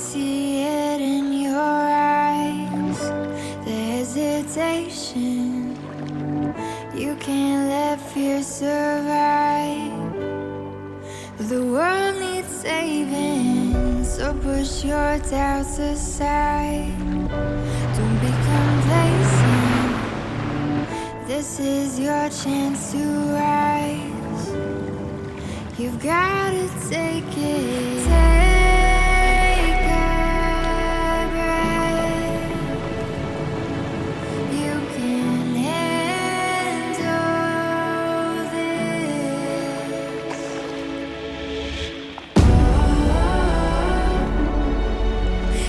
see it in your eyes, the hesitation. You can't let fear survive. The world needs saving, so push your doubts aside. Don't be complacent. This is your chance to rise. You've gotta take it. Take a breath. You can handle this.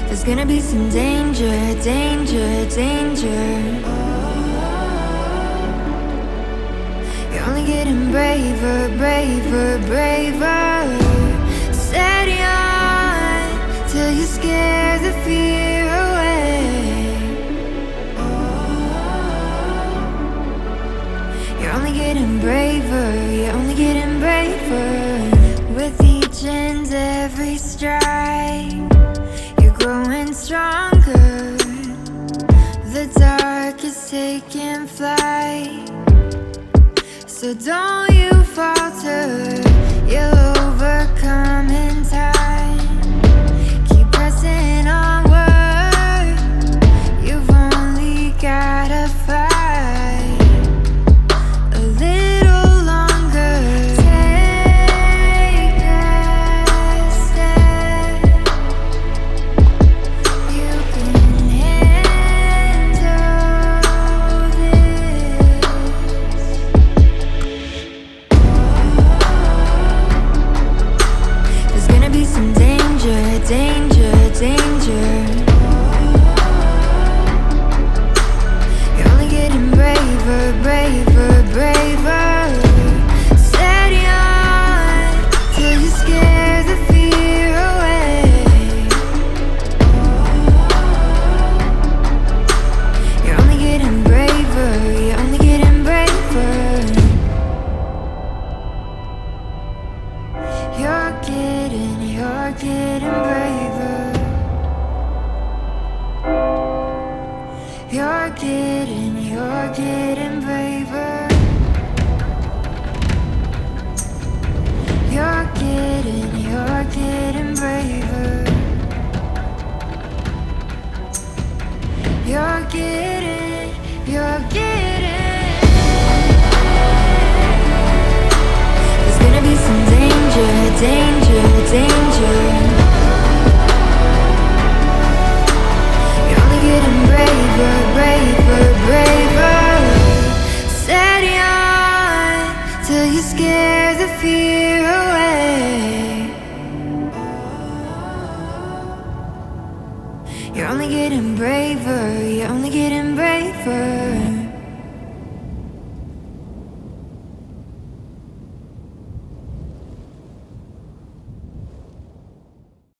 There's gonna be some danger, danger, danger. You're only getting braver, braver, braver. Steady on till you scare the fear away. You're only getting braver, you're only getting braver. With each and every stride, you're growing stronger. The dark is taking flight, so don't you falter, you'll overcome in time. Keep pressing onward, you've only gotta fight a little longer. Take a step, you can handle this. There's gonna be some danger, danger, danger. You're only getting braver, braver, braver. Steady on till you scare the fear away. You're only getting braver, you're only getting braver. You're getting braver. You're getting